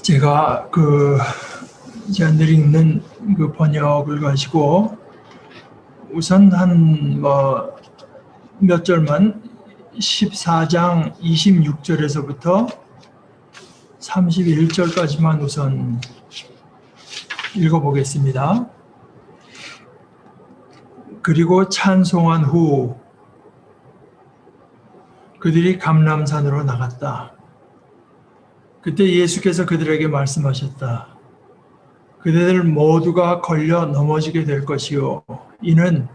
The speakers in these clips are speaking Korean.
제가 제가 늘 읽는 그 번역을 가지고 우선 한 몇 절만 14장 26절에서부터 31절까지만 우선 읽어보겠습니다. 그리고 찬송한 후 그들이 감람산으로 나갔다. 그때 예수께서 그들에게 말씀하셨다. 그대들 모두가 걸려 넘어지게 될 것이요. 이는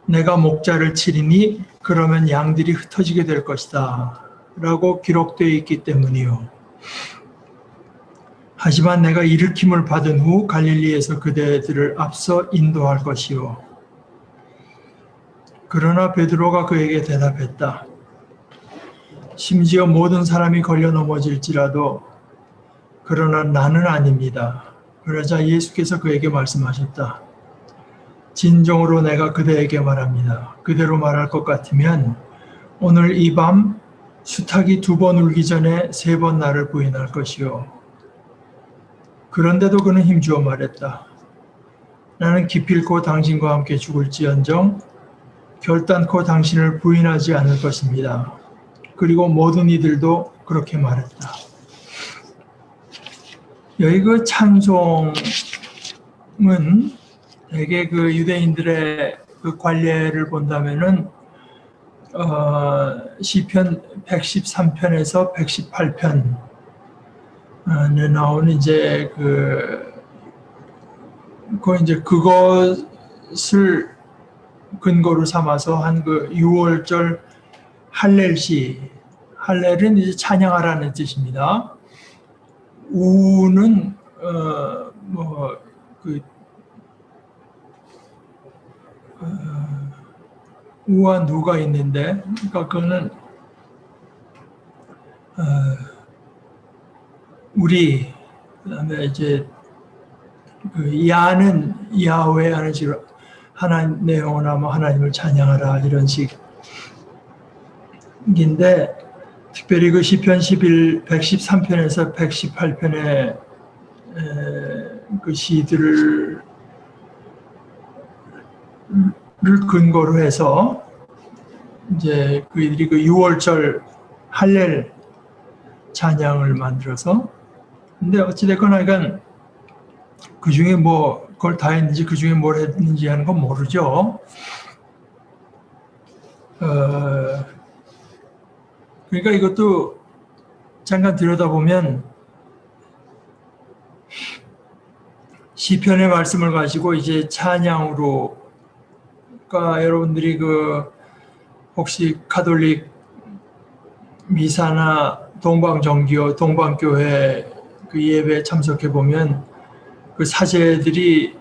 내가 목자를 치리니 그러면 양들이 흩어지게 될 것이다. 라고 기록되어 있기 때문이요. 하지만 내가 일으킴을 받은 후 갈릴리에서 그대들을 앞서 인도할 것이요. 그러나 베드로가 그에게 대답했다. 심지어 모든 사람이 걸려 넘어질지라도 그러나 나는 아닙니다. 그러자 예수께서 그에게 말씀하셨다. 진정으로 내가 그대에게 말합니다. 그대로 말할 것 같으면 오늘 이 밤 수탉이 2번 울기 전에 3번 나를 부인할 것이요. 그런데도 그는 힘주어 말했다. 나는 기필코 당신과 함께 죽을지언정 결단코 당신을 부인하지 않을 것입니다. 그리고 모든 이들도 그렇게 말했다. 여기 그 찬송은 되게 그 유대인들의 그 관례를 본다면은 시편 113편에서 118편에 나오는 이제 그것을 근거로 삼아서 한 그 6월절 할렐시, 할렐은 이제 찬양하라는 뜻입니다. 우는 우와 누가 있는데, 그러니까 그거는 우리, 그다음에 이제 그 야는 야훼 하는 식으로 하나님 내 영혼아 하나님을 찬양하라 이런 식인데, 특별히 그 시편 113편에서 118편의 그 시들을 근거로 해서 이제 그들이 그 6월절 할렐 찬양을 만들어서, 근데 어찌됐거나 그러니까 그 중에 뭐 그걸 다 했는지 그 중에 뭘 했는지 하는 건 모르죠. 그러니까 이것도 잠깐 들여다보면 시편의 말씀을 가지고 이제 찬양으로, 그러니까 여러분들이 혹시 가톨릭 미사나 동방정교, 동방교회 그 예배에 참석해 보면 그 사제들이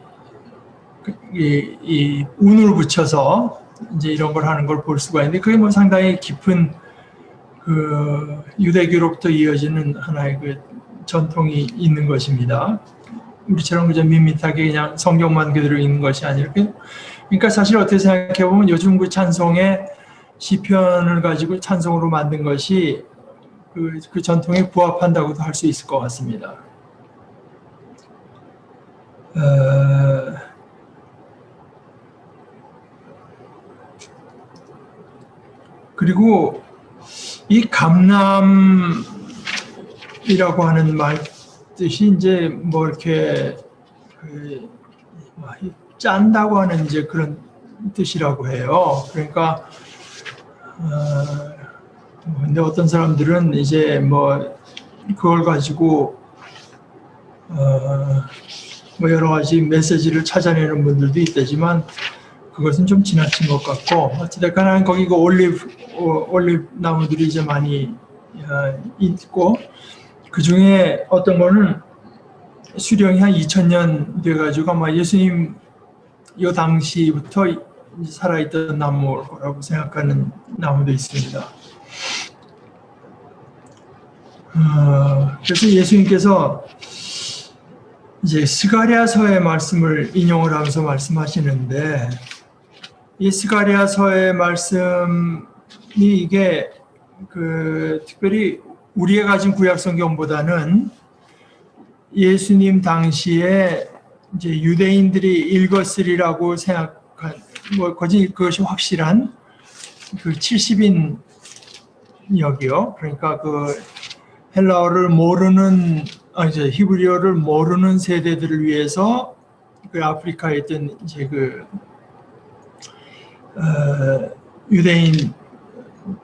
이 운을 붙여서 이제 이런 걸 하는 걸 볼 수가 있는데, 그게 뭐 상당히 깊은 그 유대교로부터 이어지는 하나의 그 전통이 있는 것입니다. 우리처럼 그저 밋밋하게 그냥 성경만 그대로 읽는 것이 아니라, 그러니까 사실 어떻게 생각해 보면 요즘 그 찬송의 시편을 가지고 찬송으로 만든 것이 그 전통에 부합한다고도 할 수 있을 것 같습니다. 그리고 이 감람이라고 하는 말 뜻이 이제 뭐 이렇게 짠다고 하는 이제 그런 뜻이라고 해요. 그러니까 근데 어떤 사람들은 이제 뭐 그걸 가지고 뭐 여러 가지 메시지를 찾아내는 분들도 있다지만 그것은 좀 지나친 것 같고, 어찌됐거나 거기 그 올리브 나무들이 이제 많이 있고, 그 중에 어떤 거는 수령이 한 2000년 돼가지고 아마 예수님 요 당시부터 살아있던 나무라고 생각하는 나무도 있습니다. 그래서 예수님께서 이제 스가랴서의 말씀을 인용을 하면서 말씀하시는데, 이 스가랴서의 말씀이 이게 특별히 우리가 가진 구약 성경보다는 예수님 당시에 이제 유대인들이 읽었으리라고 생각한 뭐 그것이 확실한 그 70인역이요. 그러니까 그 헬라어를 모르는 이제 히브리어를 모르는 세대들을 위해서 그 아프리카에 있던 이제 그 유대인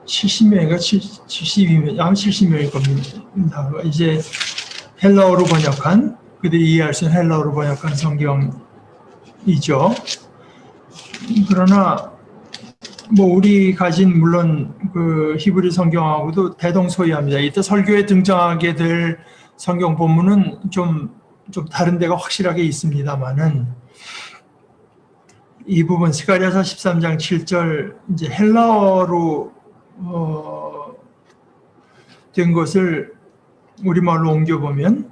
70명인가 72명, 아마 70명일 겁니다. 이제 헬라어로 번역한, 그들이 이해할 수 있는 헬라어로 번역한 성경이죠. 그러나 뭐 우리 가진 물론 그 히브리 성경하고도 대동소이합니다. 이때 설교에 등장하게 될 성경 본문은 좀 다른 데가 확실하게 있습니다만은 이 부분 스가랴서 13장 7절 이제 헬라어로 된 것을 우리말로 옮겨보면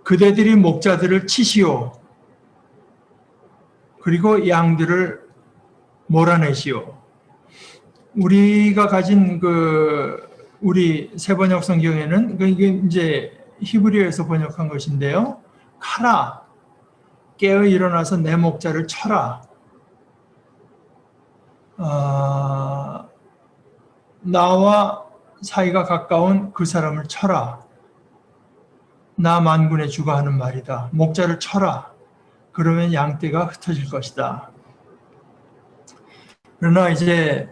그대들이 목자들을 치시오 그리고 양들을 몰아내시오. 우리가 가진 우리 새번역 성경에는 이게 이제 히브리어에서 번역한 것인데요. 카라, 깨어 일어나서 내 목자를 쳐라. 나와 사이가 가까운 그 사람을 쳐라. 나 만군의 주가 하는 말이다. 목자를 쳐라. 그러면 양떼가 흩어질 것이다. 그러나 이제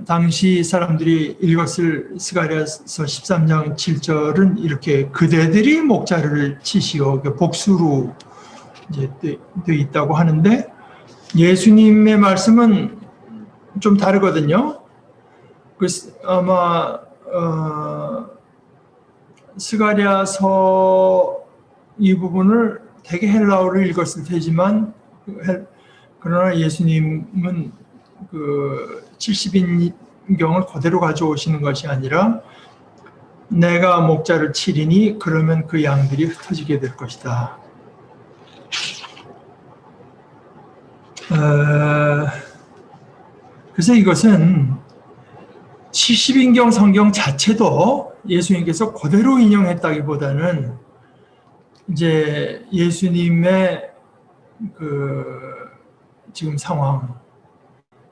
당시 사람들이 읽었을 스가랴서 13장 7절은 이렇게 그대들이 목자를 치시오. 복수로 이제 되어 있다고 하는데 예수님의 말씀은 좀 다르거든요. 아마 스가랴서 이 부분을 되게 헬라어로 읽었을 테지만 그러나 예수님은 그 70인경을 그대로 가져오시는 것이 아니라 내가 목자를 치리니 그러면 그 양들이 흩어지게 될 것이다. 그래서 이것은 70인경 성경 자체도 예수님께서 그대로 인용했다기보다는 이제 예수님의 지금 상황,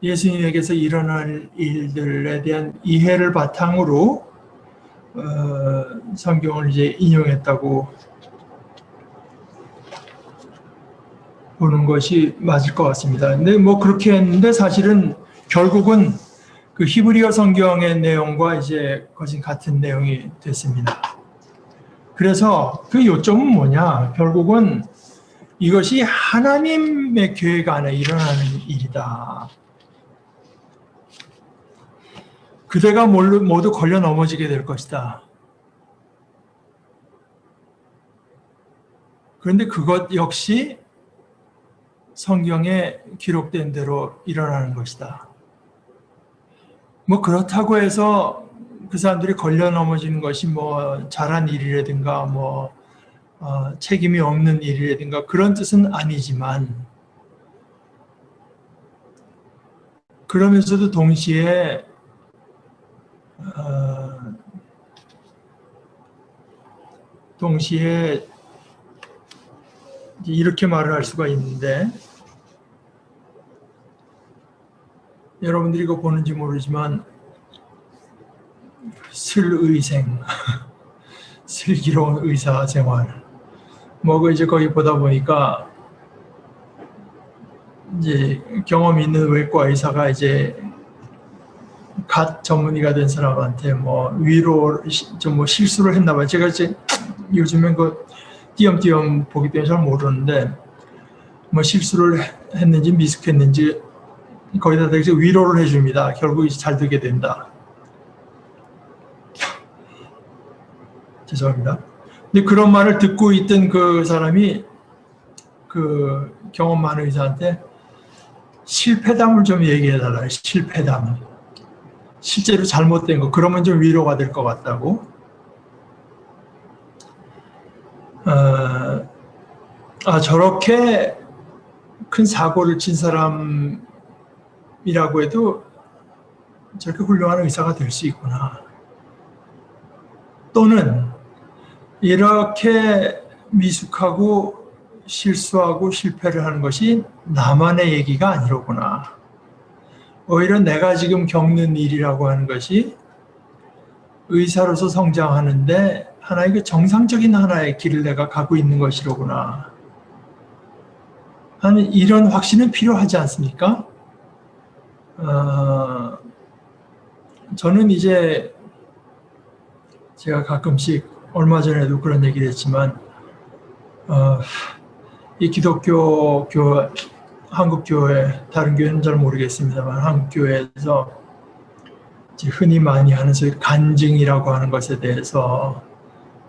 예수님에게서 일어날 일들에 대한 이해를 바탕으로 성경을 이제 인용했다고 보는 것이 맞을 것 같습니다. 근데 뭐 그렇게 했는데 사실은 결국은 그 히브리어 성경의 내용과 이제 거진 같은 내용이 됐습니다. 그래서 그 요점은 뭐냐? 결국은 이것이 하나님의 계획 안에 일어나는 일이다. 그대가 모두 걸려 넘어지게 될 것이다. 그런데 그것 역시 성경에 기록된 대로 일어나는 것이다. 뭐 그렇다고 해서 그 사람들이 걸려 넘어지는 것이 뭐 잘한 일이라든가 뭐 책임이 없는 일이라든가 그런 뜻은 아니지만 그러면서도 동시에 이렇게 말을 할 수가 있는데 여러분들이 이거 보는지 모르지만 슬의생, 슬기로운 의사생활 뭐 이제 거기 보다 보니까 이제 경험 있는 외과 의사가 이제 갓 전문의가 된 사람한테 뭐 위로 좀 뭐 실수를 했나 봐요. 제가 이제 요즘엔 그 띄엄띄엄 보기 때문에 잘 모르는데 뭐 실수를 했는지 미숙했는지 거기다 대고 위로를 해줍니다. 결국 이제 잘 되게 된다. 죄송합니다. 근데 그런 말을 듣고 있던 그 사람이 그 경험 많은 의사한테 실패담을 좀 얘기해달라. 실패담. 실제로 잘못된 거. 그러면 좀 위로가 될 것 같다고. 저렇게 큰 사고를 친 사람이라고 해도 저렇게 훌륭한 의사가 될 수 있구나. 또는 이렇게 미숙하고 실수하고 실패를 하는 것이 나만의 얘기가 아니로구나. 오히려 내가 지금 겪는 일이라고 하는 것이 의사로서 성장하는데 하나의 그 정상적인 하나의 길을 내가 가고 있는 것이로구나 하는 이런 확신은 필요하지 않습니까? 저는 이제 제가 가끔씩 얼마 전에도 그런 얘기를 했지만 이 기독교 교회, 한국교회, 다른 교회는 잘 모르겠습니다만 한국교회에서 흔히 많이 하는 소위 간증이라고 하는 것에 대해서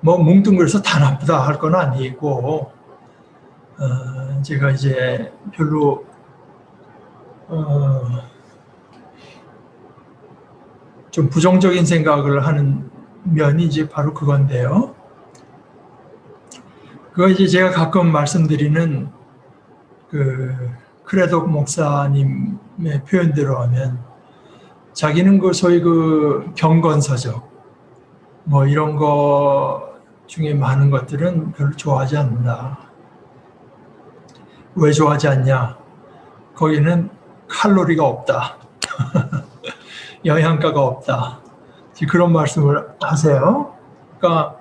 뭐 뭉뚱그려서 다 나쁘다 할 건 아니고 제가 이제 별로 좀 부정적인 생각을 하는 면이 이제 바로 그건데요. 그거 이제 제가 가끔 말씀드리는 그 크레독 목사님의 표현대로 하면 자기는 그 소위 그 경건서적 뭐 이런 거 중에 많은 것들은 별로 좋아하지 않는다. 왜 좋아하지 않냐? 거기는 칼로리가 없다. 영양가가 없다. 그런 말씀을 하세요. 그러니까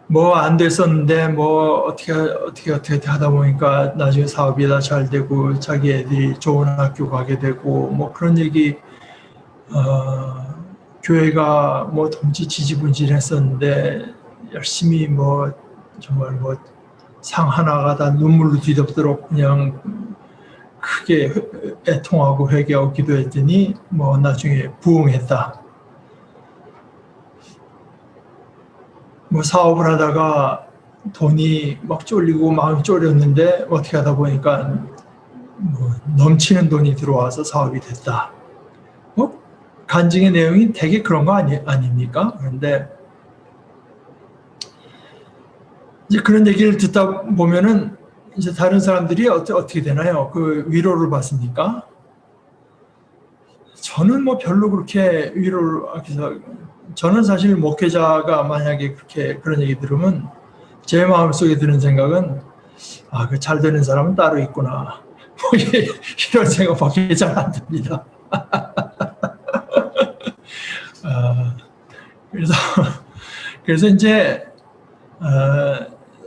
뭐 안 됐었는데 뭐 어떻게 하다 보니까 나중에 사업이 다 잘 되고 자기 애들이 좋은 학교 가게 되고 뭐 그런 얘기 교회가 뭐 덩치 지지분질했었는데 열심히 뭐 정말 뭐 상 하나가 다 눈물로 뒤덮도록 그냥 크게 애통하고 회개하고 기도했더니 뭐 나중에 부흥했다. 뭐 사업을 하다가 돈이 막 쫄리고 마음이 쫄렸는데 어떻게 하다 보니까 뭐 넘치는 돈이 들어와서 사업이 됐다. 뭐 간증의 내용이 되게 그런 거 아닙니까? 그런데 이제 그런 얘기를 듣다 보면은 이제 다른 사람들이 어떻게 되나요? 그 위로를 받습니까? 저는 뭐 별로 그렇게 위로를 해서 저는 사실 목회자가 만약에 그렇게 그런 얘기 들으면 제 마음속에 드는 생각은 그 잘 되는 사람은 따로 있구나. 뭐 이런 생각밖에 잘 안 듭니다. 그래서 이제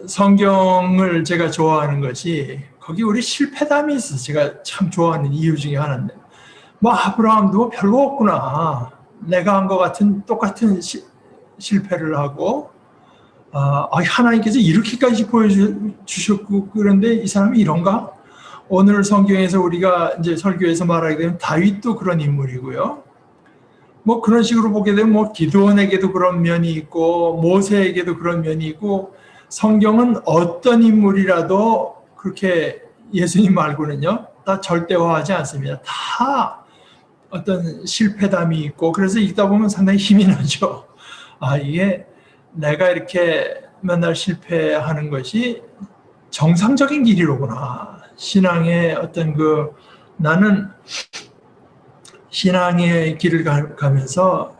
성경을 제가 좋아하는 것이 거기 우리 실패담이 있어서 제가 참 좋아하는 이유 중에 하나인데 뭐 아브라함도 별거 없구나. 내가 한 것 같은 똑같은 실패를 하고 하나님께서 이렇게까지 보여주셨고 그런데 이 사람이 이런가? 오늘 성경에서 우리가 이제 설교에서 말하게 되면 다윗도 그런 인물이고요. 뭐 그런 식으로 보게 되면 뭐 기드온에게도 그런 면이 있고 모세에게도 그런 면이 있고 성경은 어떤 인물이라도 그렇게 예수님 말고는요 다 절대화하지 않습니다. 다 어떤 실패담이 있고 그래서 읽다 보면 상당히 힘이 나죠. 이게 내가 이렇게 맨날 실패하는 것이 정상적인 길이로구나. 신앙의 어떤 나는 신앙의 길을 가면서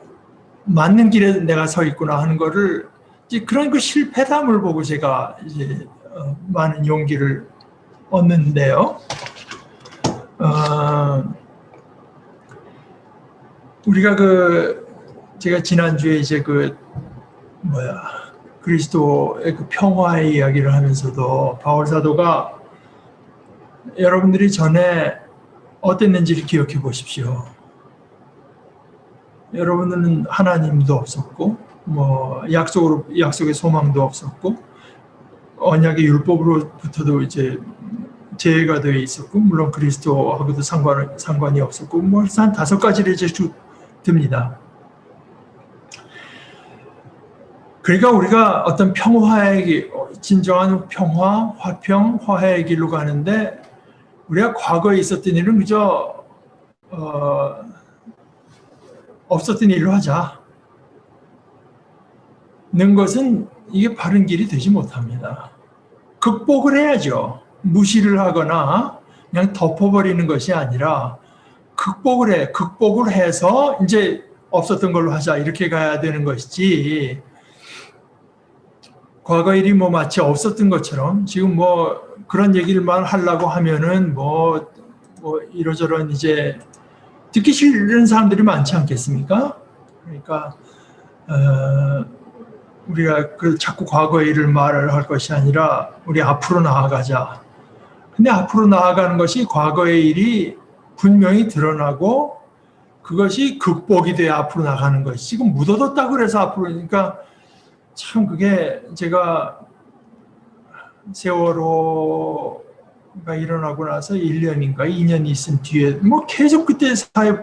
맞는 길에 내가 서 있구나 하는 거를 이제 그런 그 실패담을 보고 제가 이제 많은 용기를 얻는데요. 우리가 제가 지난주에 이제 그리스도의 그 평화의 이야기를 하면서도 바울 사도가 여러분들이 전에 어땠는지를 기억해 보십시오. 여러분들은 하나님도 없었고, 뭐 약속의 소망도 없었고, 언약의 율법으로부터도 이제 제외가 되어 있었고, 물론 그리스도하고도 상관이 없었고, 뭐 한 5가지를 이제 쭉 듭니다. 그러니까 우리가 어떤 평화의 길, 진정한 평화, 화평, 화해의 길로 가는데 우리가 과거에 있었던 일은 그저 없었던 일로 하자. 는 것은 이게 바른 길이 되지 못합니다. 극복을 해야죠. 무시를 하거나 그냥 덮어버리는 것이 아니라 극복을 해서 이제 없었던 걸로 하자 이렇게 가야 되는 것이지, 과거 일이 뭐 마치 없었던 것처럼 지금 뭐 그런 얘기를만 하려고 하면은 뭐 이러저런 이제 듣기 싫은 사람들이 많지 않겠습니까? 그러니까 우리가 그 자꾸 과거의 일을 말을 할 것이 아니라 우리 앞으로 나아가자. 근데 앞으로 나아가는 것이 과거의 일이 분명히 드러나고 그것이 극복이 돼야 앞으로 나가는 것이, 지금 묻어뒀다고 그래서 앞으로, 그러니까 참 그게 제가 세월호가 일어나고 나서 1년인가 2년이 있은 뒤에 뭐 계속 그때 사회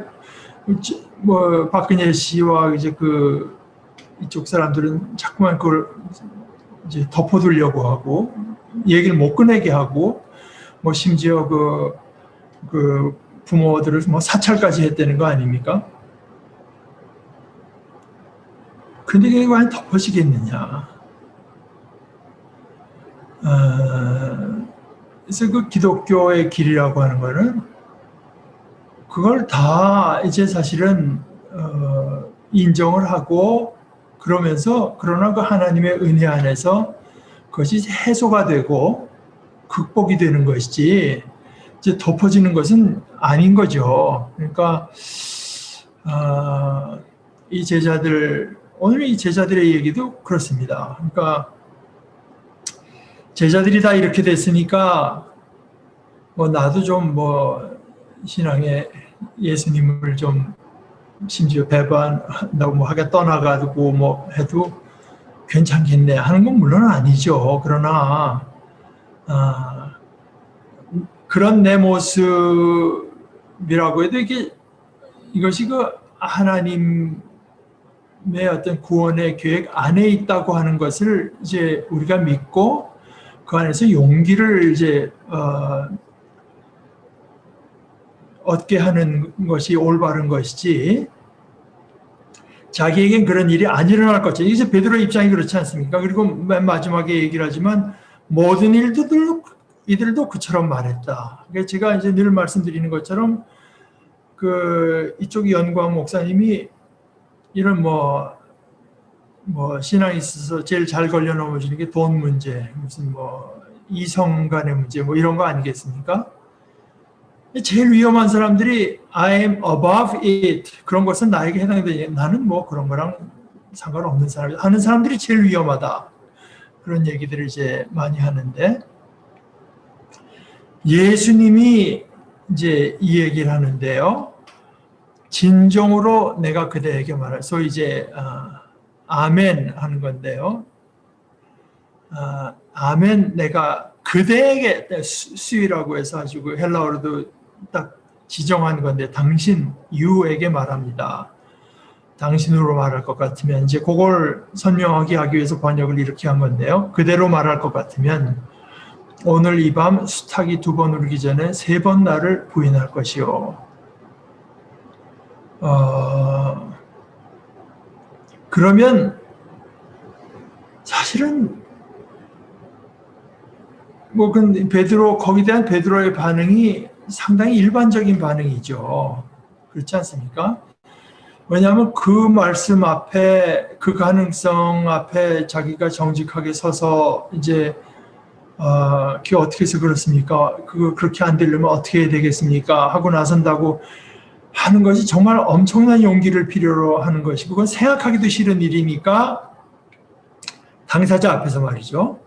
뭐 박근혜 씨와 이제 그 이쪽 사람들은 자꾸만 그걸 이제 덮어두려고 하고 얘기를 못 꺼내게 하고 뭐 심지어 그 부모들을 뭐 사찰까지 했다는 거 아닙니까? 근데 그게 과연 덮어지겠느냐? 그래서 그 기독교의 길이라고 하는 거는 그걸 다 이제 사실은 인정을 하고 그러면서, 그러나 그 하나님의 은혜 안에서 그것이 해소가 되고 극복이 되는 것이지 이제 덮어지는 것은 아닌 거죠. 그러니까 이 제자들, 오늘 이 제자들의 얘기도 그렇습니다. 그러니까 제자들이 다 이렇게 됐으니까 뭐 나도 좀 뭐 신앙에 예수님을 좀 심지어 배반한다고 뭐 하게 떠나가고 뭐 해도 괜찮겠네 하는 건 물론 아니죠. 그러나 그런 내 모습이라고 해도 이것이 그 하나님의 어떤 구원의 계획 안에 있다고 하는 것을 이제 우리가 믿고 그 안에서 용기를 이제 얻게 하는 것이 올바른 것이지, 자기에겐 그런 일이 안 일어날 것이죠. 이게 베드로의 입장이 그렇지 않습니까? 그리고 맨 마지막에 얘기를 하지만 모든 이들도 그처럼 말했다. 그러니까 제가 이제 늘 말씀드리는 것처럼 그 이쪽 연구원 목사님이 이런 뭐 신앙에 있어서 제일 잘 걸려 넘어지는 게 돈 문제, 무슨 뭐 이성 간의 문제 뭐 이런 거 아니겠습니까? 제일 위험한 사람들이 I am above it, 그런 것은 나에게 해당되니 나는 뭐 그런 거랑 상관없는 사람 하는 사람들이 제일 위험하다, 그런 얘기들을 이제 많이 하는데, 예수님이 이제 이 얘기를 하는데요. 진정으로 내가 그대에게 말할, 소위 이제 아멘 하는 건데요. 아멘, 내가 그대에게, 수이라고 해서 가지고 헬라어로도 딱 지정한 건데, 당신, you에게 말합니다. 당신으로 말할 것 같으면, 이제 그걸 선명하게 하기 위해서 번역을 이렇게 한 건데요. 그대로 말할 것 같으면 오늘 이 밤 수탉이 2번 울기 전에 3번 나를 부인할 것이요. 그러면 사실은 뭐 근데 거기에 대한 베드로의 반응이 상당히 일반적인 반응이죠. 그렇지 않습니까? 왜냐하면 그 말씀 앞에, 그 가능성 앞에 자기가 정직하게 서서 이제 그게 어떻게 해서 그렇습니까? 그렇게 안 되려면 어떻게 해야 되겠습니까? 하고 나선다고 하는 것이 정말 엄청난 용기를 필요로 하는 것이, 그건 생각하기도 싫은 일이니까 당사자 앞에서 말이죠.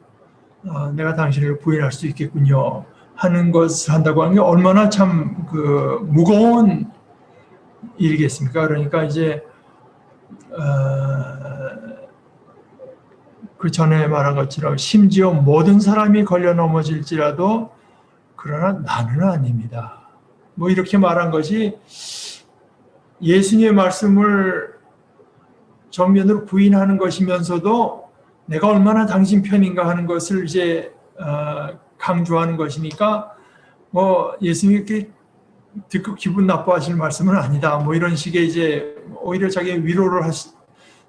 내가 당신을 부인할 수 있겠군요 하는 것을 한다고 하는 게 얼마나 참 무거운 일이겠습니까? 그러니까 이제 그 전에 말한 것처럼 심지어 모든 사람이 걸려 넘어질지라도 그러나 나는 아닙니다. 뭐 이렇게 말한 것이 예수님의 말씀을 정면으로 부인하는 것이면서도 내가 얼마나 당신 편인가 하는 것을 이제 강조하는 것이니까, 뭐 예수님이 이렇게 듣고 기분 나빠하실 말씀은 아니다, 뭐 이런 식의 이제 오히려 자기 위로를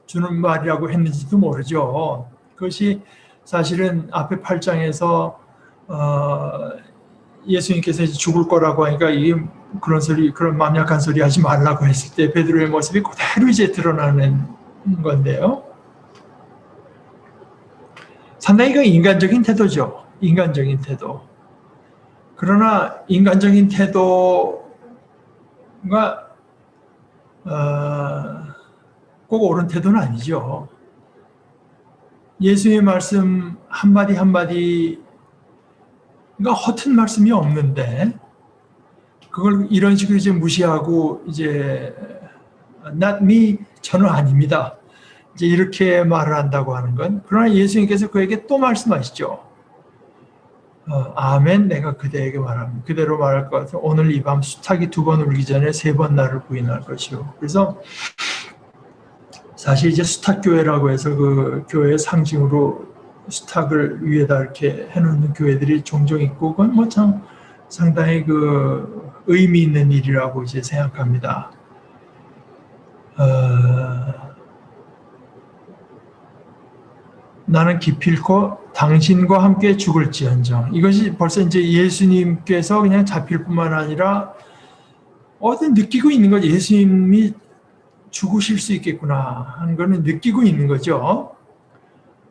주는 말이라고 했는지도 모르죠. 그것이 사실은 앞에 8장에서 예수님께서 이제 죽을 거라고 하니까 이게 그런 소리, 그런 마음 약한 소리 하지 말라고 했을 때 베드로의 모습이 그대로 이제 드러나는 건데요. 상당히 그 인간적인 태도죠. 인간적인 태도. 그러나 인간적인 태도가 꼭 옳은 태도는 아니죠. 예수의 말씀 한마디 한마디가 허튼 말씀이 없는데 그걸 이런 식으로 이제 무시하고 이제 not me, 저는 아닙니다. 이제 이렇게 말을 한다고 하는 건, 그러나 예수님께서 그에게 또 말씀하시죠. 아멘, 내가 그대에게 말합니다. 그대로 말할 것 같아. 오늘 이 밤 수탉이 2번 울기 전에 3번 나를 부인할 것이요. 그래서 사실 이제 수탉교회라고 해서 그 교회의 상징으로 수탉을 위에다 이렇게 해놓는 교회들이 종종 있고, 그건 뭐 참 상당히 그 의미 있는 일이라고 이제 생각합니다. 나는 기필코 당신과 함께 죽을지언정. 이것이 벌써 이제 예수님께서 그냥 잡힐 뿐만 아니라 어디 느끼고 있는 거죠. 예수님이 죽으실 수 있겠구나 하는 거는 느끼고 있는 거죠.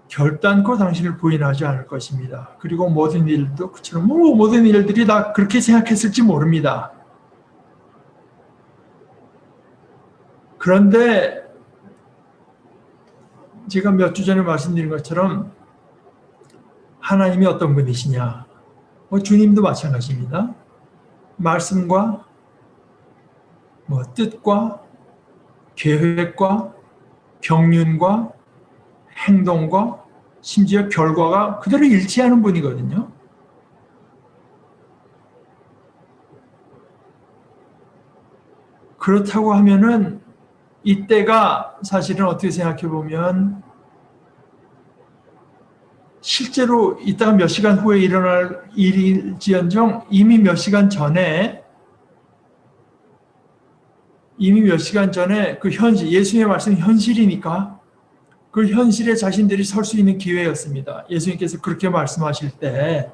결단코 당신을 부인하지 않을 것입니다. 그리고 모든 일도 그처럼 모든 일들이 다 그렇게 생각했을지 모릅니다. 그런데 제가 몇 주 전에 말씀드린 것처럼 하나님이 어떤 분이시냐? 주님도 마찬가지입니다. 말씀과 뜻과 계획과 경륜과 행동과 심지어 결과가 그대로 일치하는 분이거든요. 그렇다고 하면은 이때가 사실은 어떻게 생각해 보면 실제로 이따가 몇 시간 후에 일어날 일일지언정 이미 몇 시간 전에 그 현실, 예수님의 말씀이 현실이니까 그 현실에 자신들이 설 수 있는 기회였습니다. 예수님께서 그렇게 말씀하실 때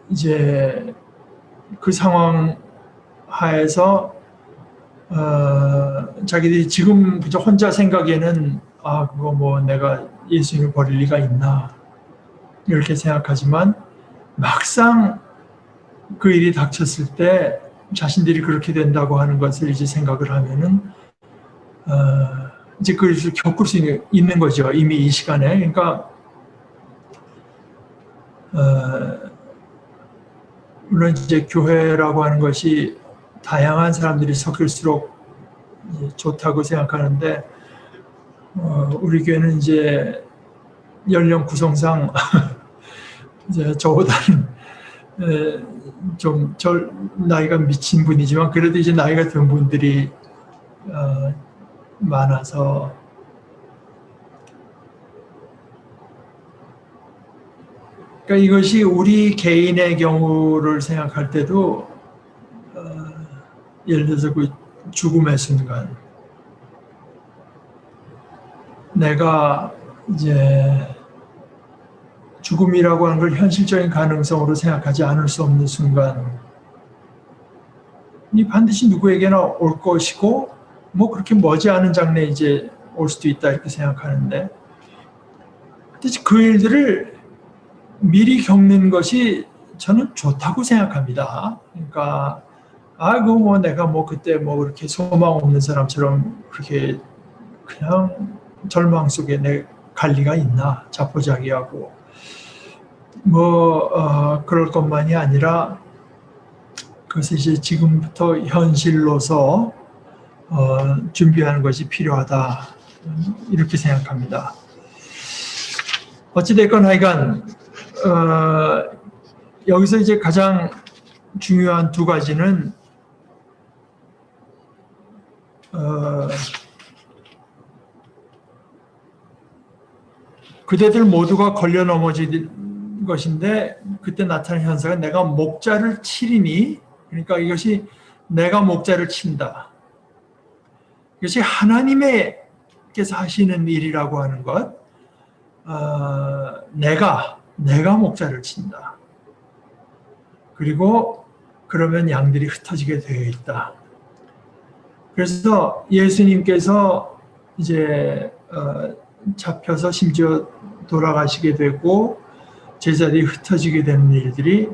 이제 그 상황 하에서 자기들이 지금 그저 혼자 생각에는 그거 뭐 내가 예수님을 버릴 리가 있나 이렇게 생각하지만 막상 그 일이 닥쳤을 때 자신들이 그렇게 된다고 하는 것을 이제 생각을 하면은 이제 그걸 겪을 수 있는 거죠. 이미 이 시간에. 그러니까 물론 이제 교회라고 하는 것이 다양한 사람들이 섞일수록 좋다고 생각하는데 우리 교회는 이제 연령 구성상 이제 저보다는 좀 나이가 미친 분이지만 그래도 이제 나이가 든 분들이 많아서 그러니까 이것이 우리 개인의 경우를 생각할 때도 예를 들어서 그 죽음의 순간 내가 이제 죽음이라고 하는 걸 현실적인 가능성으로 생각하지 않을 수 없는 순간이 반드시 누구에게나 올 것이고 뭐 그렇게 머지않은 장래에 이제 올 수도 있다 이렇게 생각하는데 그 일들을 미리 겪는 것이 저는 좋다고 생각합니다. 그러니까 그거 뭐 내가 뭐 그때 뭐 그렇게 소망 없는 사람처럼 그렇게 그냥 절망 속에 내 갈 리가 있나 자포자기하고 그럴 것만이 아니라 그것을 이제 지금부터 현실로서 준비하는 것이 필요하다 이렇게 생각합니다. 어찌됐건 하여간 여기서 이제 가장 중요한 두 가지는 그대들 모두가 걸려 넘어질 것인데 그때 나타난 현상은 내가 목자를 치리니 그러니까 이것이 내가 목자를 친다. 이것이 하나님께서 하시는 일이라고 하는 것 내가 목자를 친다. 그리고 그러면 양들이 흩어지게 되어 있다. 그래서 예수님께서 이제 잡혀서 심지어 돌아가시게 되고 제자들이 흩어지게 되는 일들이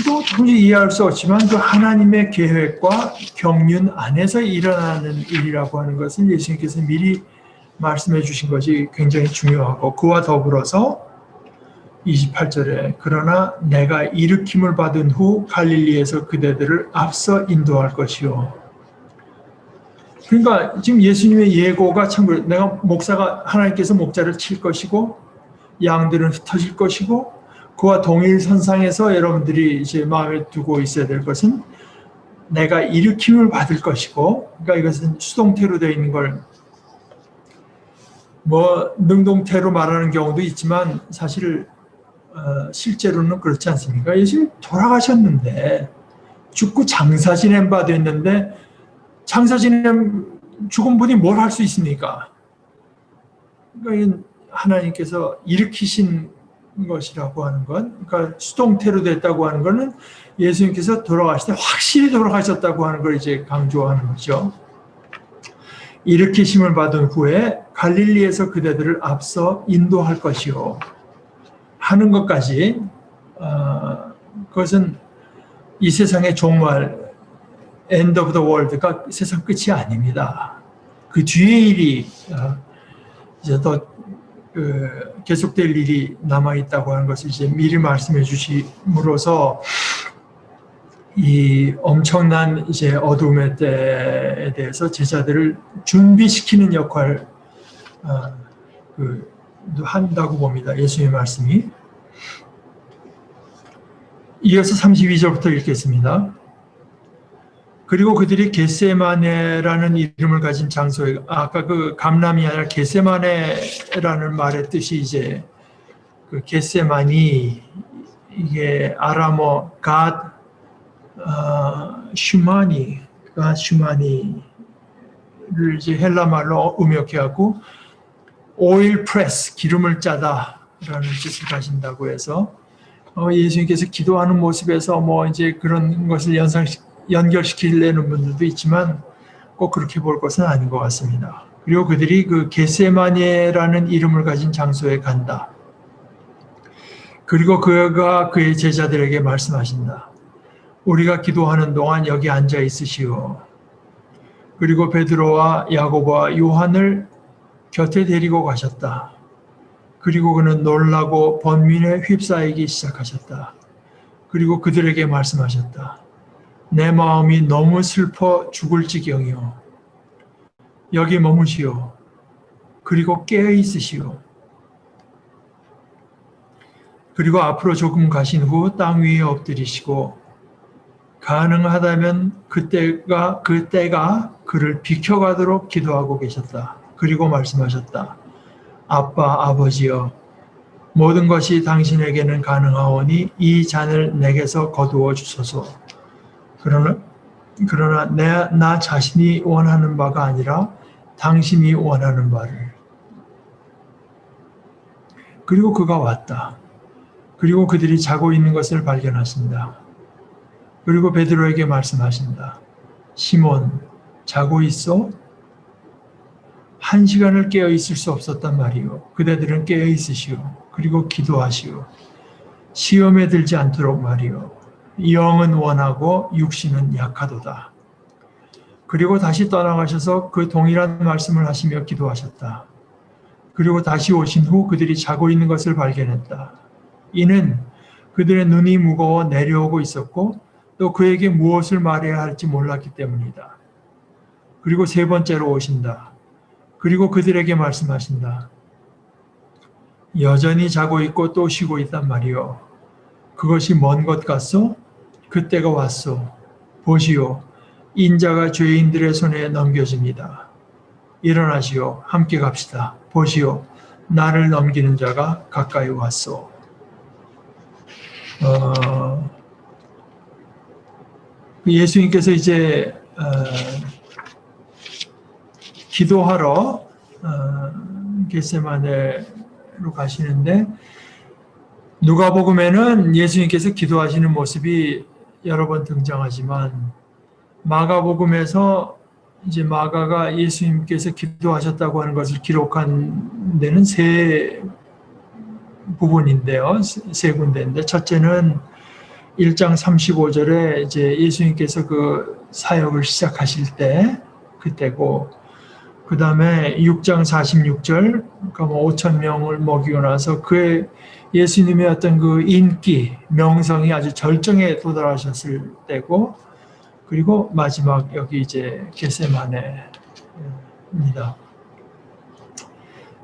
또 도저히 이해할 수 없지만 그 하나님의 계획과 경륜 안에서 일어나는 일이라고 하는 것을 예수님께서 미리 말씀해 주신 것이 굉장히 중요하고, 그와 더불어서 28절에 그러나 내가 일으킴을 받은 후 갈릴리에서 그대들을 앞서 인도할 것이요. 그러니까 지금 예수님의 예고가 참고로 내가 목사가 하나님께서 목자를 칠 것이고 양들은 흩어질 것이고, 그와 동일 선상에서 여러분들이 이제 마음에 두고 있어야 될 것은 내가 일으킴을 받을 것이고, 그러니까 이것은 수동태로 되어 있는 걸 뭐 능동태로 말하는 경우도 있지만 사실 실제로는 그렇지 않습니까? 예수님 돌아가셨는데 죽고 장사 지낸 바 됐는데 장사 지낸 죽은 분이 뭘 할 수 있습니까? 그러니까 하나님께서 일으키신 것이라고 하는 건, 그러니까 수동태로 됐다고 하는 것은 예수님께서 돌아가실 때 확실히 돌아가셨다고 하는 걸 이제 강조하는 거죠. 일으키심을 받은 후에 갈릴리에서 그대들을 앞서 인도할 것이요 하는 것까지, 그것은 이 세상의 종말, end of the world가 세상 끝이 아닙니다. 그 뒤의 일이 이제 더 계속될 일이 남아 있다고 하는 것을 이제 미리 말씀해 주심으로써 이 엄청난 이제 어둠의 때에 대해서 제자들을 준비시키는 역할을 한다고 봅니다. 예수님의 말씀이. 이어서 32절부터 읽겠습니다. 그리고 그들이 겟세마네라는 이름을 가진 장소에, 아까 그 감람이 아니라 겟세마네라는 말의 뜻이 이제 그 겟세마니, 이게 아람어 갓 슈마니를 이제 헬라 말로 음역해하고 오일 프레스, 기름을 짜다라는 뜻을 가진다고 해서 예수님께서 기도하는 모습에서 뭐 이제 그런 것을 연결시키려는 분들도 있지만 꼭 그렇게 볼 것은 아닌 것 같습니다. 그리고 그들이 그 겟세마네라는 이름을 가진 장소에 간다. 그리고 그가 그의 제자들에게 말씀하신다. 우리가 기도하는 동안 여기 앉아 있으시오. 그리고 베드로와 야고보와 요한을 곁에 데리고 가셨다. 그리고 그는 놀라고 번민에 휩싸이기 시작하셨다. 그리고 그들에게 말씀하셨다. 내 마음이 너무 슬퍼 죽을 지경이오. 여기 머무시오. 그리고 깨어 있으시오. 그리고 앞으로 조금 가신 후 땅 위에 엎드리시고 가능하다면 그 때가 그를 비켜가도록 기도하고 계셨다. 그리고 말씀하셨다. 아빠, 아버지여, 모든 것이 당신에게는 가능하오니 이 잔을 내게서 거두어 주소서. 그러나 나 자신이 원하는 바가 아니라 당신이 원하는 바를. 그리고 그가 왔다. 그리고 그들이 자고 있는 것을 발견하신다. 그리고 베드로에게 말씀하신다. 시몬, 자고 있어? 1시간을 깨어 있을 수 없었단 말이오. 그대들은 깨어 있으시오. 그리고 기도하시오. 시험에 들지 않도록 말이오. 영은 원하고 육신은 약하도다. 그리고 다시 떠나가셔서 그 동일한 말씀을 하시며 기도하셨다. 그리고 다시 오신 후 그들이 자고 있는 것을 발견했다. 이는 그들의 눈이 무거워 내려오고 있었고 또 그에게 무엇을 말해야 할지 몰랐기 때문이다. 그리고 세 번째로 오신다. 그리고 그들에게 말씀하신다. 여전히 자고 있고 또 쉬고 있단 말이요. 그것이 먼 것 같소? 그때가 왔소. 보시오. 인자가 죄인들의 손에 넘겨집니다. 일어나시오. 함께 갑시다. 보시오. 나를 넘기는 자가 가까이 왔소. 예수님께서 이제 기도하러 겟세마네로 가시는데 누가복음에는 예수님께서 기도하시는 모습이 여러 번 등장하지만 마가복음에서 이제 마가가 예수님께서 기도하셨다고 하는 것을 기록한 데는 세 부분인데요. 세 군데인데 첫째는 1장 35절에 이제 예수님께서 그 사역을 시작하실 때 그때고, 그 다음에 6장 46절, 그러니까 뭐 5천 명을 먹이고 나서 그의 예수님의 어떤 그 인기, 명성이 아주 절정에 도달하셨을 때고, 그리고 마지막 여기 이제 겟세마네입니다.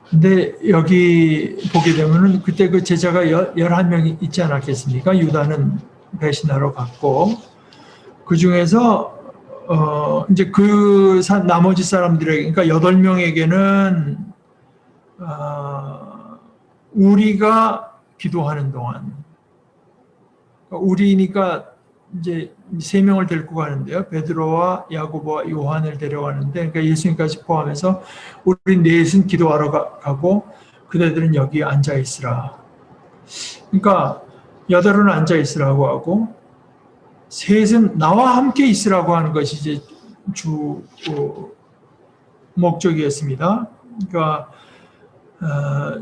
근데 여기 보게 되면은 그때 그 제자가 11명이 있지 않았겠습니까? 유다는 배신하러 갔고, 그 중에서 이제 그 나머지 사람들에게, 그러니까 8명에게는 우리가 기도하는 동안, 우리니까 이제 3명을 데리고 가는데요. 베드로와 야고보와 요한을 데려가는데, 그러니까 예수님까지 포함해서 우리 넷은 기도하러 가고 그대들은 여기 앉아 있으라. 그러니까 8은 앉아 있으라고 하고 셋은 나와 함께 있으라고 하는 것이 이제 주 목적이었습니다. 그러니까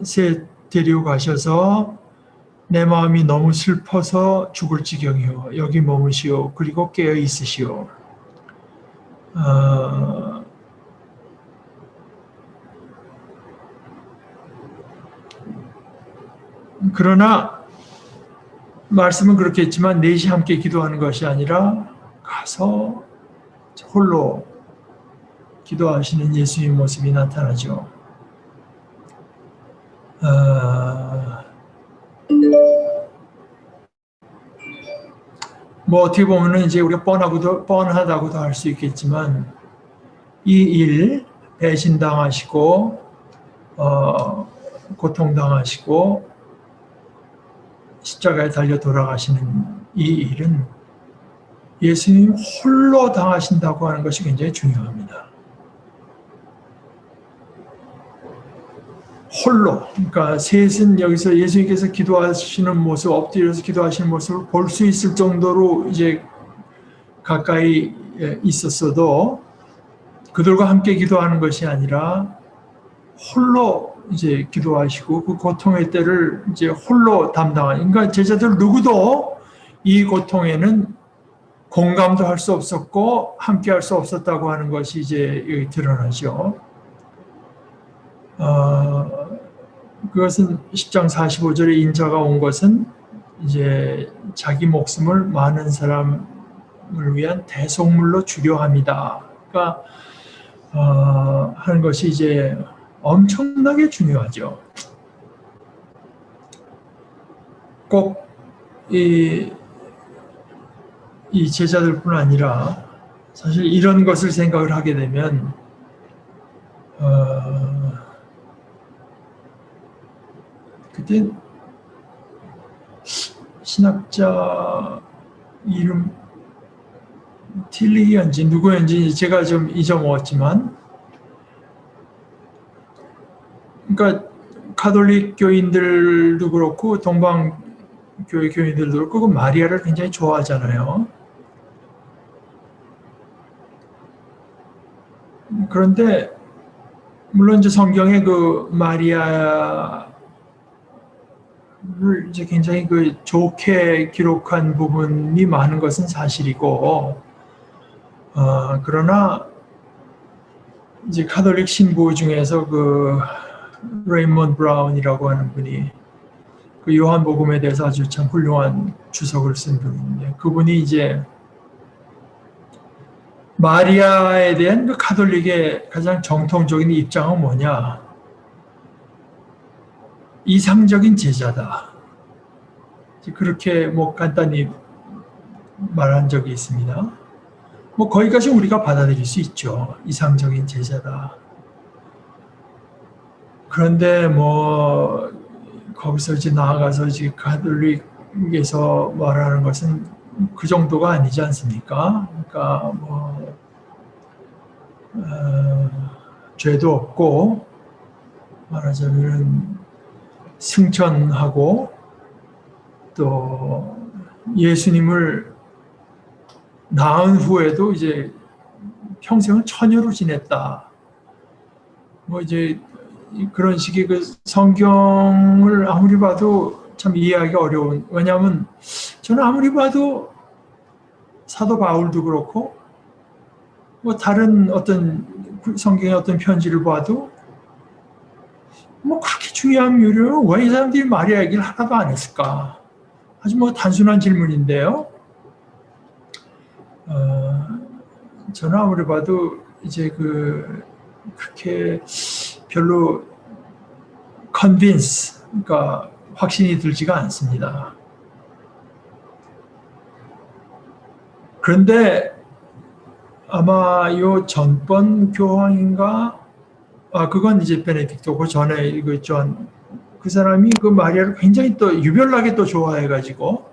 셋 데리고 가셔서 내 마음이 너무 슬퍼서 죽을 지경이요. 여기 머무시오. 그리고 깨어 있으시오. 그러나 말씀은 그렇게 했지만 넷이 함께 기도하는 것이 아니라 가서 홀로 기도하시는 예수님 모습이 나타나죠. 뭐 어떻게 보면은 이제 우리가 뻔하다고도 할 수 있겠지만 이 일, 배신당하시고 고통당하시고 십자가에 달려 돌아가시는 이 일은 예수님 홀로 당하신다고 하는 것이 굉장히 중요합니다. 홀로. 그러니까 셋은 여기서 예수님께서 기도하시는 모습, 엎드려서 기도하시는 모습을 볼 수 있을 정도로 이제 가까이 있었어도 그들과 함께 기도하는 것이 아니라 홀로 이제 기도하시고 그 고통의 때를 이제 홀로 담당하는, 그러니까 제자들 누구도 이 고통에는 공감도 할 수 없었고 함께 할 수 없었다고 하는 것이 이제 여기 드러나죠. 그것은 10장 45절에 인자가 온 것은 이제 자기 목숨을 많은 사람을 위한 대속물로 주려 함이다. 그러니까 하는 것이 이제 엄청나게 중요하죠. 꼭 이 제자들뿐 아니라 사실 이런 것을 생각을 하게 되면 그때 신학자 이름 틸리언지 누구였는지 제가 좀 잊어먹었지만, 그러니까 가톨릭 교인들도 그렇고 동방교회 교인들도 그렇고 마리아를 굉장히 좋아하잖아요. 그런데 물론 이제 성경에 그 마리아를 이제 굉장히 그 좋게 기록한 부분이 많은 것은 사실이고, 그러나 이제 가톨릭 신부 중에서 그 레이먼드 브라운이라고 하는 분이 그 요한복음에 대해서 아주 참 훌륭한 주석을 쓴 분인데, 그분이 이제 마리아에 대한 그 가톨릭의 가장 정통적인 입장은 뭐냐? 이상적인 제자다. 그렇게 뭐 간단히 말한 적이 있습니다. 뭐 거기까지 우리가 받아들일 수 있죠. 이상적인 제자다. 그런데 뭐 거기서 이제 나아가서 이제 가톨릭에서 말하는 것은 그 정도가 아니지 않습니까? 그러니까 뭐 죄도 없고 말하자면 승천하고 또 예수님을 낳은 후에도 이제 평생을 처녀로 지냈다. 뭐 이제 그런 식의 그 성경을 아무리 봐도 참 이해하기 어려운, 왜냐하면 저는 아무리 봐도 사도 바울도 그렇고 뭐 다른 어떤 성경의 어떤 편지를 봐도 뭐 그렇게 중요한 묘를 왜 이 사람들이 마리아 얘기를 하나도 안 했을까? 아주 뭐 단순한 질문인데요. 저는 아무리 봐도 이제 그렇게 별로 convince, 그러니까 확신이 들지가 않습니다. 그런데 아마 요 전번 교황인가, 그건 이제 베네딕토고 전에 이거 그 사람이 그 마리아를 굉장히 또 유별나게 또 좋아해가지고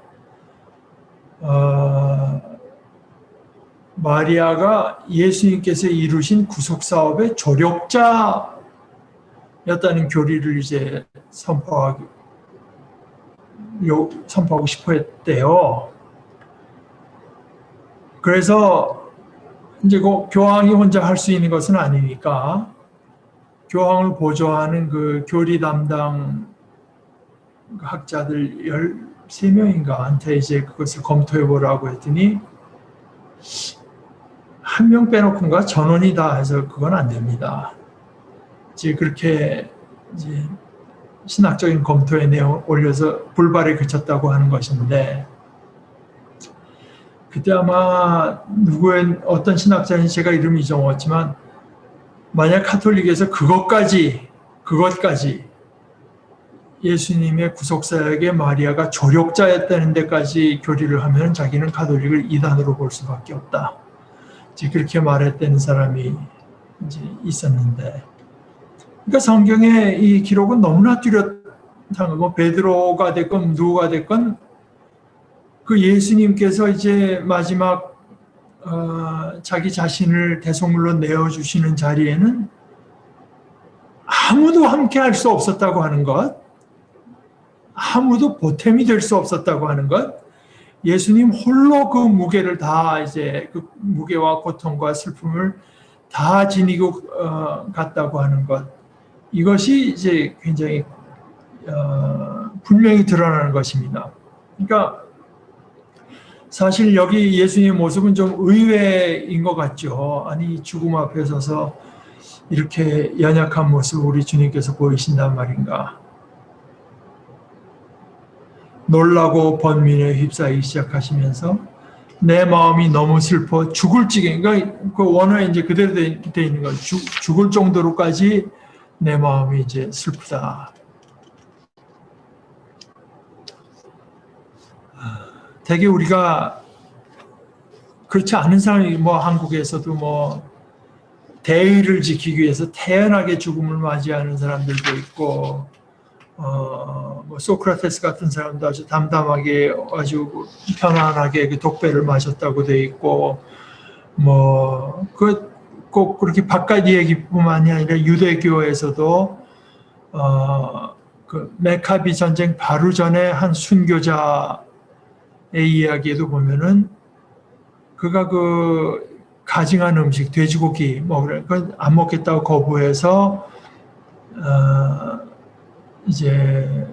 마리아가 예수님께서 이루신 구속 사업의 조력자였다는 교리를 이제 선포하고 싶어 했대요. 그래서 이제 그 교황이 혼자 할 수 있는 것은 아니니까 교황을 보조하는 그 교리 담당 학자들 13명인가한테 이제 그것을 검토해 보라고 했더니 한 명 빼놓고인가 전원이다 해서 그건 안 됩니다. 이제 그렇게 이제 신학적인 검토의 내용을 올려서 불발에 그쳤다고 하는 것인데, 그때 아마 어떤 신학자인지 제가 이름이 잊어먹었지만, 만약 카톨릭에서 그것까지 예수님의 구속사역에 마리아가 조력자였다는 데까지 교리를 하면 자기는 카톨릭을 이단으로 볼 수밖에 없다. 이제 그렇게 말했다는 사람이 이제 있었는데, 그러니까 성경의 이 기록은 너무나 뚜렷한 거고, 베드로가 됐건 누가 됐건 그 예수님께서 이제 마지막 자기 자신을 대속물로 내어주시는 자리에는 아무도 함께 할 수 없었다고 하는 것, 아무도 보탬이 될 수 없었다고 하는 것, 예수님 홀로 그 무게를 다 이제 그 무게와 고통과 슬픔을 다 지니고 갔다고 하는 것, 이것이 이제 굉장히 분명히 드러나는 것입니다. 그러니까 사실 여기 예수님의 모습은 좀 의외인 것 같죠. 아니, 죽음 앞에 서서 이렇게 연약한 모습을 우리 주님께서 보이신단 말인가. 놀라고 번민에 휩싸이기 시작하시면서 내 마음이 너무 슬퍼 죽을 지경, 그러니까 그 원어에 이제 그대로 돼 있는 거, 죽을 정도로까지 내 마음이 이제 슬프다. 되게 우리가 그렇지 않은 사람이 뭐 한국에서도 뭐 대의를 지키기 위해서 태연하게 죽음을 맞이하는 사람들도 있고, 뭐 소크라테스 같은 사람도 아주 담담하게 아주 편안하게 그 독배를 마셨다고 돼 있고, 뭐 꼭 그렇게 바깥 얘기뿐만이 아니라 유대교에서도 그 메카비 전쟁 바로 전에 한 순교자의 이야기에도 보면은 그가 그 가증한 음식 돼지고기 먹으려 안 먹겠다고 거부해서 이제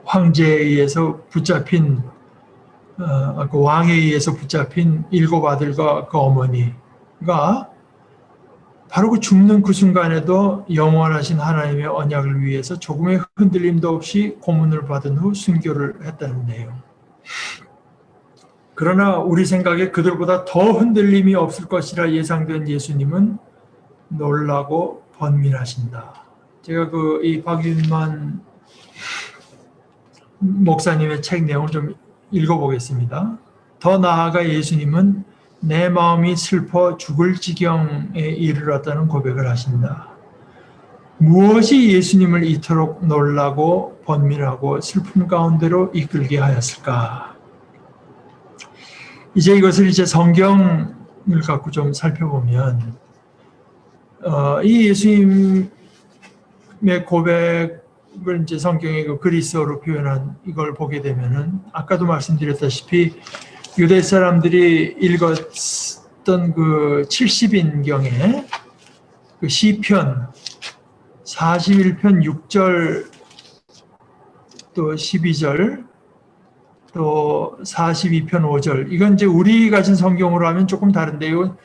황제에 의해서 붙잡힌 그 왕에 의해서 붙잡힌 7 아들과 그 어머니가 바로 그 죽는 그 순간에도 영원하신 하나님의 언약을 위해서 조금의 흔들림도 없이 고문을 받은 후 순교를 했다는 내용. 그러나 우리 생각에 그들보다 더 흔들림이 없을 것이라 예상된 예수님은 놀라고 번민하신다. 제가 이 박윤만 목사님의 책 내용을 좀 읽어보겠습니다. 더 나아가 예수님은 내 마음이 슬퍼 죽을 지경에 이르렀다는 고백을 하신다. 무엇이 예수님을 이토록 놀라고 번민하고 슬픔 가운데로 이끌게 하였을까? 이제 이것을 이제 성경을 갖고 좀 살펴보면 이 예수님의 고백을 이걸 이제 성경의 그 그리스어로 표현한 이걸 보게 되면은 아까도 말씀드렸다시피 유대 사람들이 읽었던 그 70인경에 그 시편 41편 6절 또 12절 또 42편 5절 이건 이제 우리 가진 성경으로 하면 조금 다른데요.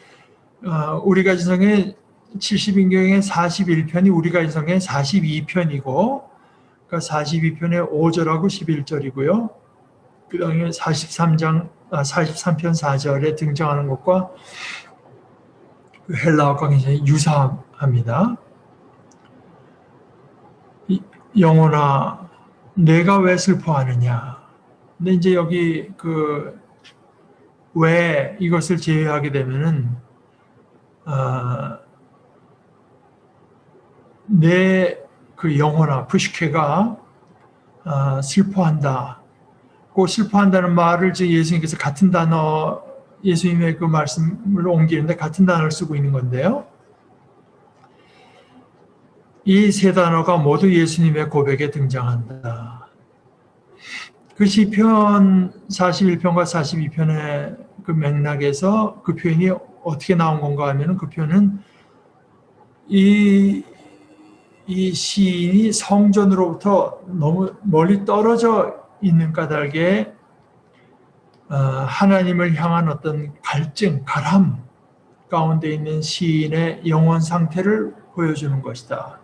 우리 가진 성경의 70인경의 41편이 우리 가진 성경의 42편이고 그러니까 42편의 5절하고 11절이고요. 그 다음에 43편 4절에 등장하는 것과 그 헬라어가 굉장히 유사합니다. 영혼아, 내가 왜 슬퍼하느냐? 근데 이제 여기 왜 이것을 제외하게 되면은 내 그 영혼아, 푸시케가 슬퍼한다. 그 슬퍼한다는 말을 지금 예수님께서 같은 단어, 예수님의 그 말씀을 옮기는데 같은 단어를 쓰고 있는 건데요. 이 세 단어가 모두 예수님의 고백에 등장한다. 그 시편 41편과 42편의 그 맥락에서 그 표현이 어떻게 나온 건가 하면 그 표현은 이 시인이 성전으로부터 너무 멀리 떨어져 있는 까닭에 하나님을 향한 어떤 갈증, 가람 가운데 있는 시인의 영혼 상태를 보여주는 것이다.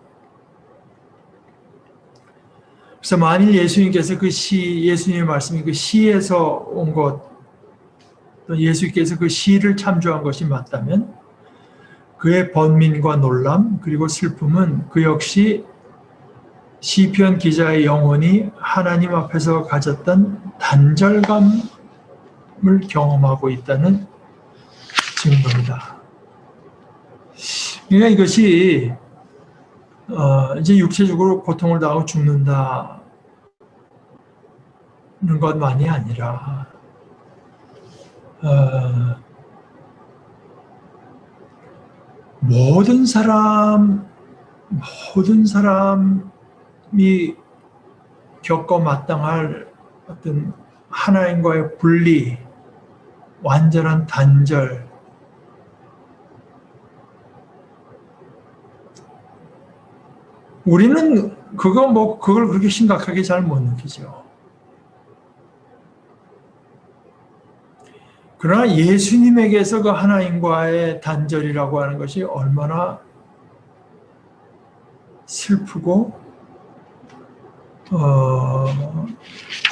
그래서 만일 예수님께서 예수님의 말씀이 그 시에서 온 것, 또 예수님께서 그 시를 참조한 것이 맞다면 그의 번민과 놀람 그리고 슬픔은 그 역시 시편 기자의 영혼이 하나님 앞에서 가졌던 단절감을 경험하고 있다는 증거입니다. 그러니까 이것이 이제 육체적으로 고통을 당하고 죽는다는 것만이 아니라 모든 사람이 겪어 마땅할 어떤 하나님과의 분리, 완전한 단절, 우리는 그걸 그렇게 심각하게 잘 못 느끼죠. 그러나 예수님에게서 그 하나님과의 단절이라고 하는 것이 얼마나 슬프고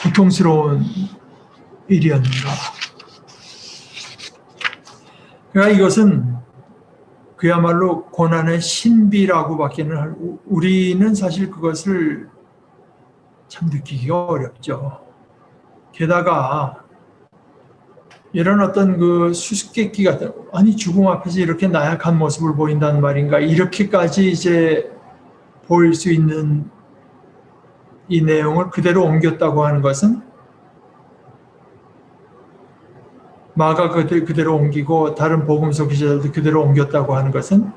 고통스러운 일이었는가. 그러니까 이것은 그야말로 고난의 신비라고밖에는 우리는 사실 그것을 참 느끼기가 어렵죠. 게다가 이런 어떤 그 수수께끼 같은, 아니 죽음 앞에서 이렇게 나약한 모습을 보인다는 말인가, 이렇게까지 이제 보일 수 있는 이 내용을 그대로 옮겼다고 하는 것은, 마가 그대로 옮기고 다른 복음서 기자들도 그대로 옮겼다고 하는 것은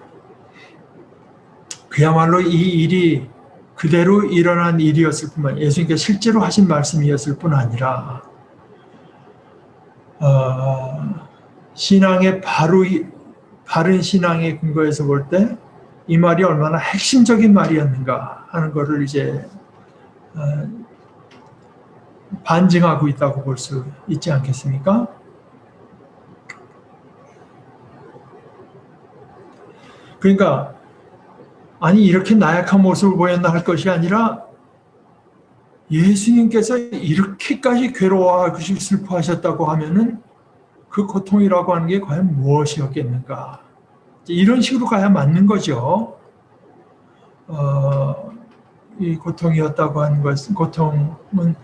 그야말로 이 일이 그대로 일어난 일이었을 뿐만 아니라 예수님께서 실제로 하신 말씀이었을 뿐 아니라 신앙의 바른 신앙의 근거에서 볼 때 이 말이 얼마나 핵심적인 말이었는가 하는 것을 이제 반증하고 있다고 볼 수 있지 않겠습니까? 그러니까 아니 이렇게 나약한 모습을 보였나 할 것이 아니라 예수님께서 이렇게까지 괴로워하고 슬퍼하셨다고 하면은 그 고통이라고 하는 게 과연 무엇이었겠는가? 이런 식으로 가야 맞는 거죠. 이 고통이었다고 하는 것은, 고통은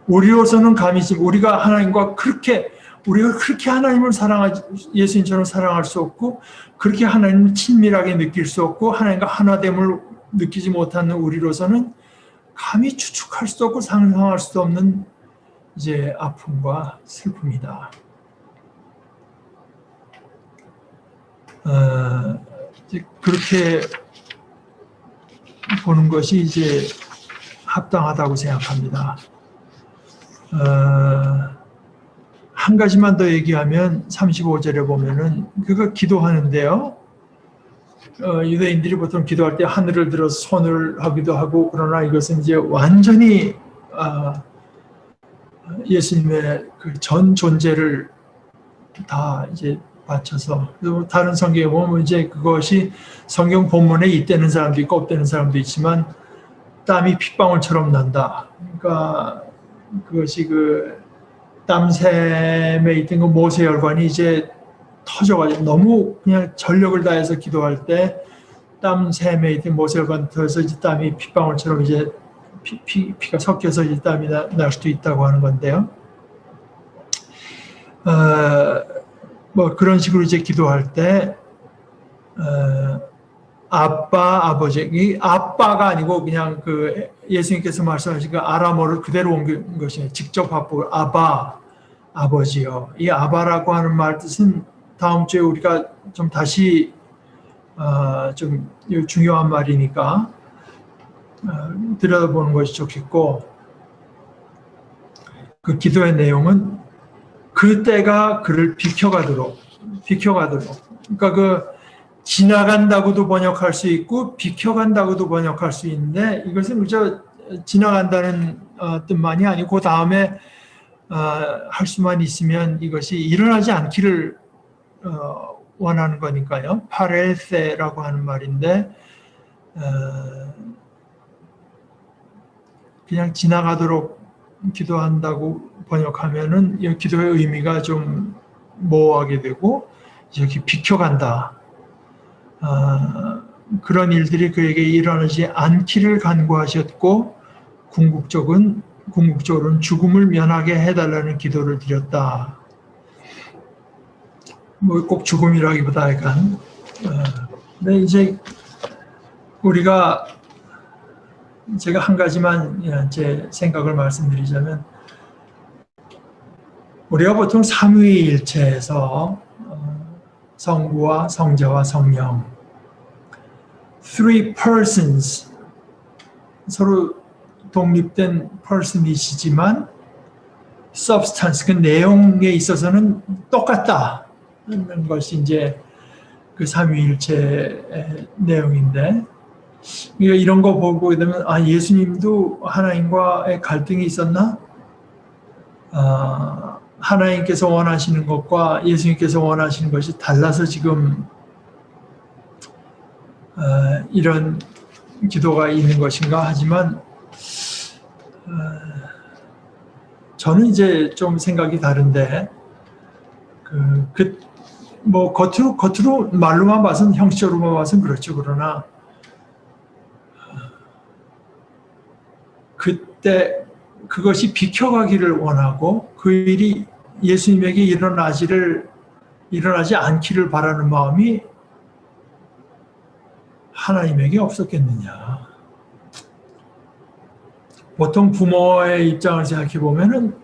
우리로서는 감히 우리가 그렇게 하나님을 예수님처럼 사랑할 수 없고, 그렇게 하나님을 친밀하게 느낄 수 없고, 하나님과 하나됨을 느끼지 못하는 우리로서는 감히 추측할 수도 없고 상상할 수도 없는 이제 아픔과 슬픔이다. 그렇게 보는 것이 이제 합당하다고 생각합니다. 한 가지만 더 얘기하면 35절에 보면은 그거 기도하는데요. 유대인들이 보통 기도할 때 하늘을 들어서 손을 하기도 하고, 그러나 이것은 이제 완전히 예수님의 그 전 존재를 다 이제 바쳐서, 다른 성경에 보면 이제 그것이 성경 본문에 있다는 사람도 있고 없다는 사람도 있지만 땀이 핏방울처럼 난다. 그러니까 그것이 그 땀샘에 있던 그 모세혈관이 이제 터져가지고 너무 그냥 전력을 다해서 기도할 때 땀샘에 있던 모세혈관 터져서 이제 땀이 핏방울처럼 이제 피가 섞여서 이제 땀이 날 수도 있다고 하는 건데요. 뭐 그런 식으로 이제 기도할 때 아빠, 아버지, 이 아빠가 아니고 그냥 그 예수님께서 말씀하신 그 아람어를 그대로 옮긴 것이에요. 직접 합법을 아바, 아버지요. 이 아바라고 하는 말 뜻은 다음 주에 우리가 좀 다시 좀 중요한 말이니까 들여다보는 것이 좋겠고, 그 기도의 내용은 그때가 그를 비켜가도록. 그러니까 그 지나간다고도 번역할 수 있고 비켜간다고도 번역할 수 있는데, 이것은 그저 지나간다는 뜻만이 아니고 그 다음에 할 수만 있으면 이것이 일어나지 않기를 원하는 거니까요. 파레세라고 하는 말인데 그냥 지나가도록 기도한다고 번역하면은 이 기도의 의미가 좀 모호하게 되고, 이렇게 비켜간다. 그런 일들이 그에게 일어나지 않기를 간구하셨고, 궁극적으로는 죽음을 면하게 해달라는 기도를 드렸다. 뭐 꼭 죽음이라기보다 약간. 근데 이제 제가 한 가지만 제 생각을 말씀드리자면, 우리가 보통 삼위일체에서 성부와 성자와 성령, three persons, 서로 독립된 person이시지만 substance, 그 내용에 있어서는 똑같다는 것이 이제 그 삼위일체의 내용인데, 이런 거 보고 되면 예수님도 하나님과의 갈등이 있었나? 하나님께서 원하시는 것과 예수님께서 원하시는 것이 달라서 지금 이런 기도가 있는 것인가 하지만, 저는 이제 좀 생각이 다른데, 뭐 겉으로 말로만 봐서는, 형식적으로만 봐서는 그렇죠. 그러나 그때 그것이 비켜가기를 원하고 그 일이 예수님에게 일어나지 않기를 바라는 마음이 하나님에게 없었겠느냐. 보통 부모의 입장을 생각해 보면은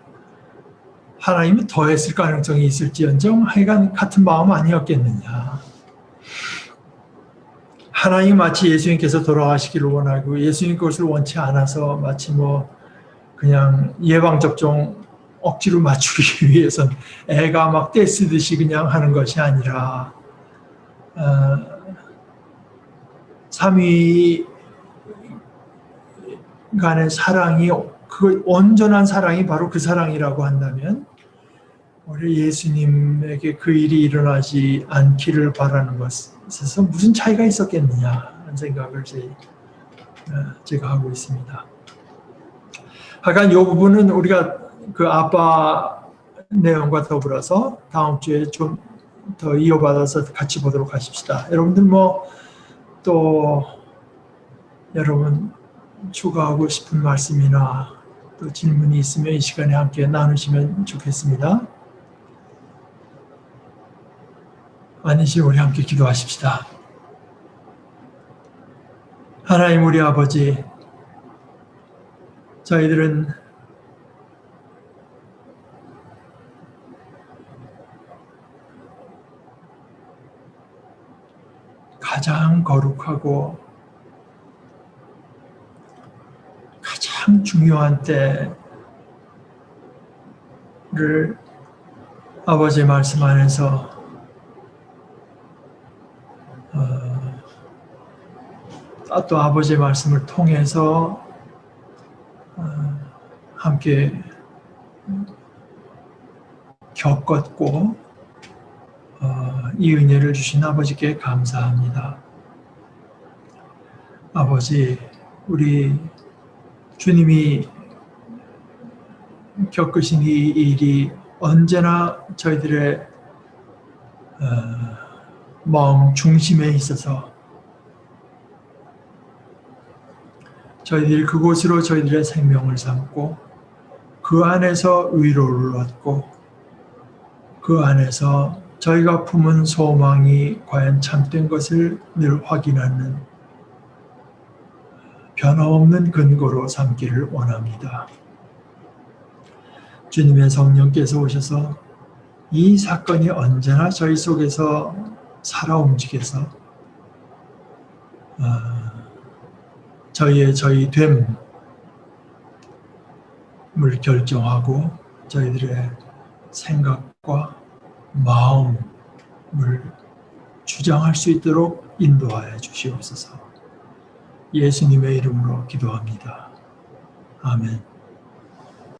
하나님은 더 했을 가능성이 있을지언정 하여간 같은 마음 아니었겠느냐. 하나님 마치 예수님께서 돌아가시기를 원하고 예수님 그것을 원치 않아서 마치 뭐 그냥 예방접종 억지로 맞추기 위해서 애가 막 떼쓰듯이 그냥 하는 것이 아니라, 삼위 간의 사랑이, 그 온전한 사랑이 바로 그 사랑이라고 한다면, 우리 예수님에게 그 일이 일어나지 않기를 바라는 것에서 무슨 차이가 있었겠느냐 하는 생각을 제가 하고 있습니다. 하여간 이 부분은 우리가 그 아빠 내용과 더불어서 다음 주에 좀 더 이어받아서 같이 보도록 하십시다. 여러분들 또 여러분 추가하고 싶은 말씀이나 또 질문이 있으면 이 시간에 함께 나누시면 좋겠습니다. 아니시 우리 함께 기도하십시다. 하나님 우리 아버지, 저희들은 가장 거룩하고 가장 참 중요한 때를 아버지의 말씀 안에서 또 아버지의 말씀을 통해서 함께 겪었고 이 은혜를 주신 아버지께 감사합니다. 아버지, 우리 주님이 겪으신 이 일이 언제나 저희들의 마음 중심에 있어서 저희들이 그곳으로 저희들의 생명을 삼고 그 안에서 위로를 얻고 그 안에서 저희가 품은 소망이 과연 참된 것을 늘 확인하는 변함없는 근거로 삼기를 원합니다. 주님의 성령께서 오셔서 이 사건이 언제나 저희 속에서 살아 움직여서 저희의 됨을 결정하고 저희들의 생각과 마음을 주장할 수 있도록 인도하여 주시옵소서. 예수님의 이름으로 기도합니다. 아멘.